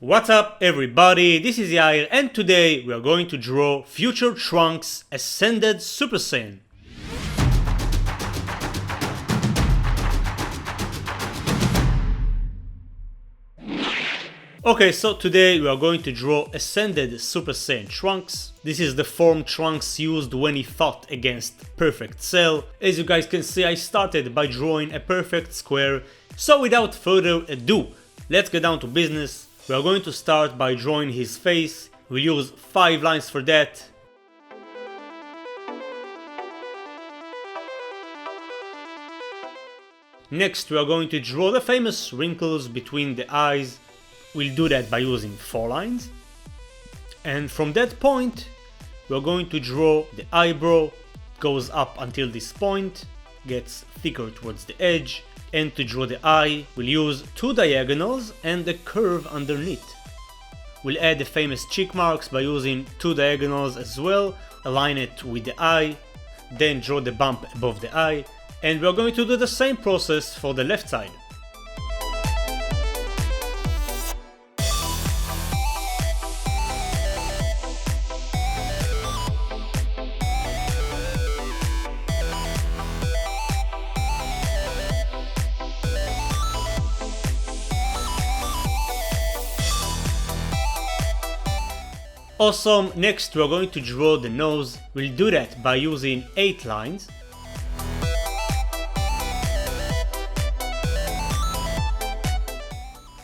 What's up everybody, this is Yair and today we are going to draw future Trunks Ascended Super Saiyan. Okay, so today we are going to draw Ascended Super Saiyan Trunks. This is the form Trunks used when he fought against Perfect Cell. As you guys can see, I started by drawing a perfect square, so without further ado, let's get down to business. We are going to start by drawing his face. We'll use 5 lines for that. Next we are going to draw the famous wrinkles between the eyes. We'll do that by using 4 lines. And from that point, we're going to draw the eyebrow. It goes up until this point, gets thicker towards the edge. And to draw the eye, we'll use 2 diagonals and a curve underneath. We'll add the famous cheek marks by using 2 diagonals as well, align it with the eye, then draw the bump above the eye. And we're going to do the same process for the left side. Awesome, next we are going to draw the nose. We'll do that by using 8 lines.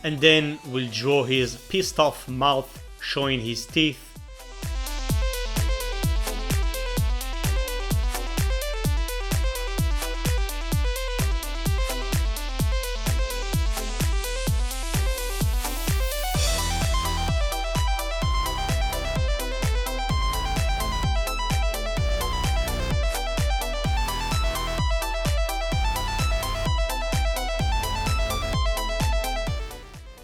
And then we'll draw his pissed off mouth showing his teeth.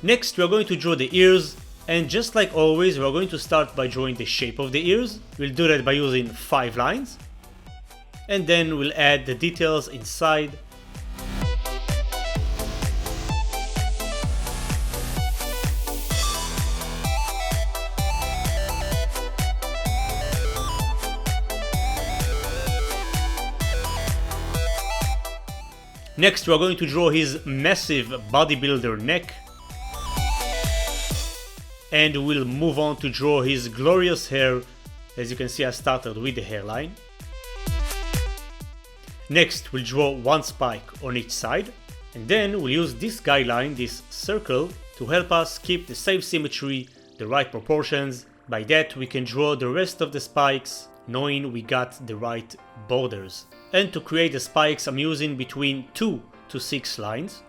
Next we are going to draw the ears, and just like always we are going to start by drawing the shape of the ears. We'll do that by using 5 lines. And then we'll add the details inside. Next we are going to draw his massive bodybuilder neck. And we'll move on to draw his glorious hair. As you can see, I started with the hairline. Next we'll draw 1 spike on each side, and then we'll use this guideline, this circle, to help us keep the same symmetry, the right proportions. By that we can draw the rest of the spikes, knowing we got the right borders. And to create the spikes I'm using between 2 to 6 lines.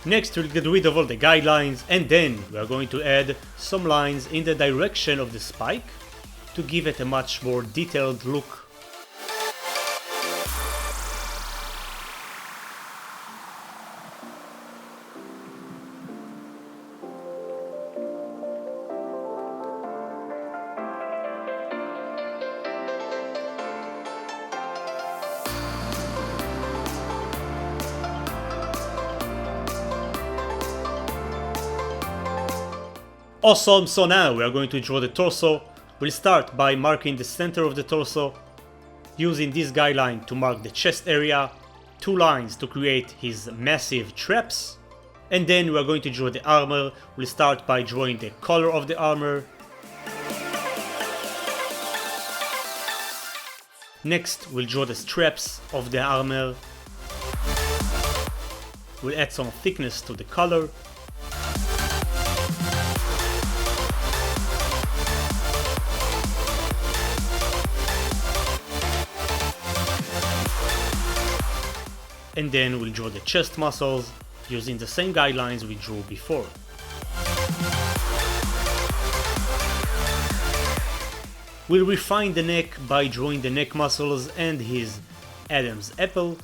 Next we'll get rid of all the guidelines, and then we are going to add some lines in the direction of the spike to give it a much more detailed look. Awesome, so now we are going to draw the torso. We'll start by marking the center of the torso, using this guideline to mark the chest area, 2 lines to create his massive traps, and then we are going to draw the armor. We'll start by drawing the color of the armor. Next, we'll draw the straps of the armor. We'll add some thickness to the color. And then we'll draw the chest muscles using the same guidelines we drew before. We'll refine the neck by drawing the neck muscles and his Adam's apple.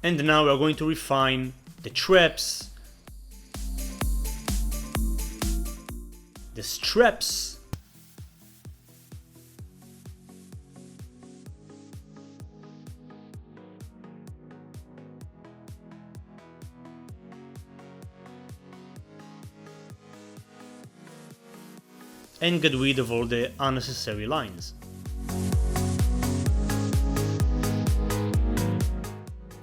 And now we're going to refine the traps, the straps, and get rid of all the unnecessary lines.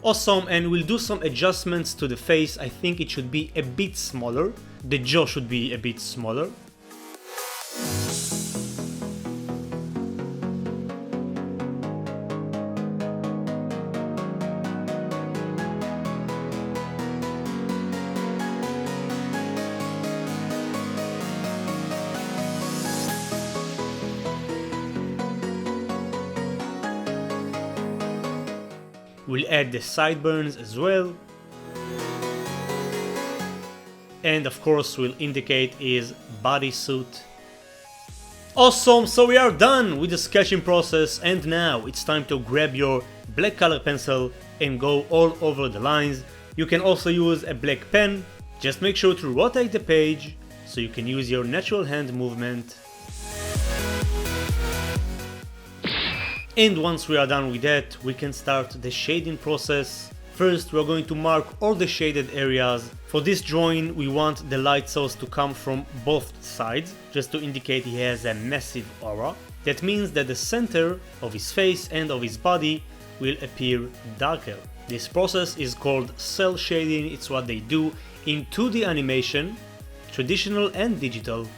Awesome, and we'll do some adjustments to the face. I think it should be a bit smaller. The jaw should be a bit smaller. We'll add the sideburns as well. And of course we'll indicate his bodysuit. Awesome, so we are done with the sketching process, and now it's time to grab your black color pencil and go all over the lines. You can also use a black pen. Just make sure to rotate the page so you can use your natural hand movement. And once we are done with that, we can start the shading process. First, we're going to mark all the shaded areas. For this drawing, we want the light source to come from both sides, just to indicate he has a massive aura. That means that the center of his face and of his body will appear darker. This process is called cell shading. It's what they do in 2D animation, traditional and digital.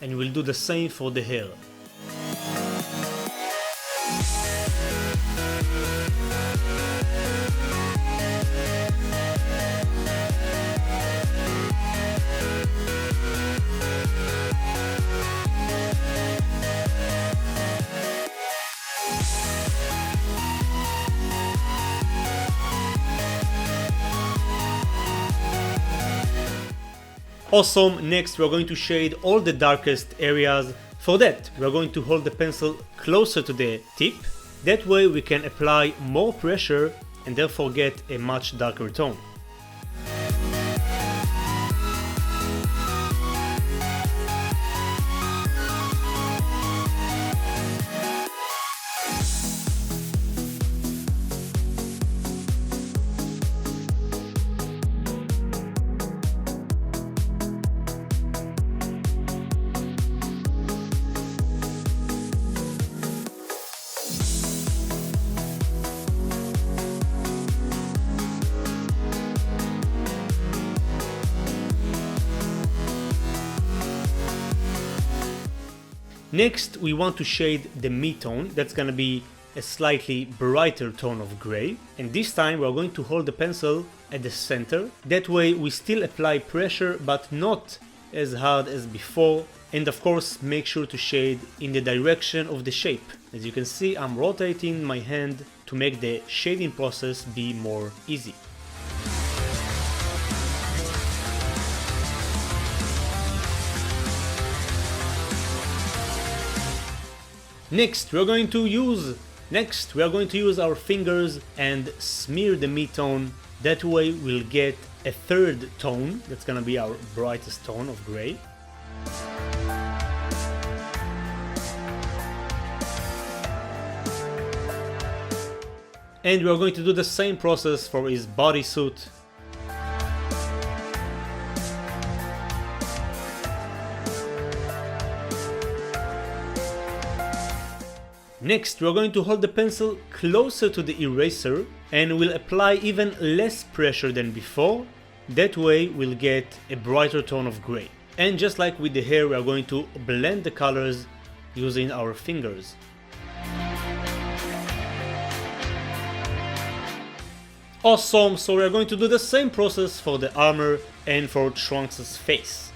And we'll do the same for the hair. Awesome, next we're going to shade all the darkest areas. For that, we're going to hold the pencil closer to the tip. That way we can apply more pressure and therefore get a much darker tone. Next, we want to shade the mid-tone. That's gonna be a slightly brighter tone of gray. And this time we're going to hold the pencil at the center. That way we still apply pressure, but not as hard as before. And of course, make sure to shade in the direction of the shape. As you can see, I'm rotating my hand to make the shading process be more easy. Next we are going to use our fingers and smear the mid-tone. That way we'll get a third tone, that's gonna be our brightest tone of gray. And we are going to do the same process for his bodysuit. Next, we are going to hold the pencil closer to the eraser and we'll apply even less pressure than before. That way we'll get a brighter tone of gray. And just like with the hair, we are going to blend the colors using our fingers. Awesome, so we are going to do the same process for the armor and for Trunks' face.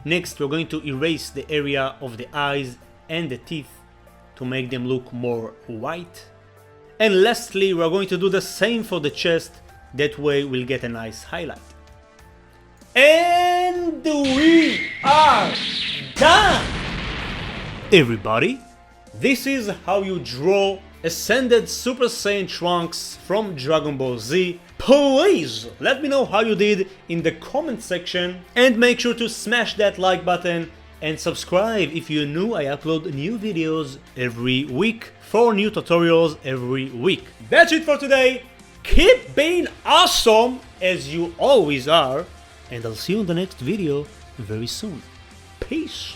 Next, we're going to erase the area of the eyes and the teeth to make them look more white. And lastly, we're going to do the same for the chest, that way we'll get a nice highlight. And we are done! Everybody, this is how you draw Ascended Super Saiyan Trunks from Dragon Ball Z. Please let me know how you did in the comment section and make sure to smash that like button and subscribe if you're new. I upload new videos every week, 4 new tutorials every week. That's it for today. Keep being awesome as you always are, and I'll see you in the next video very soon. Peace.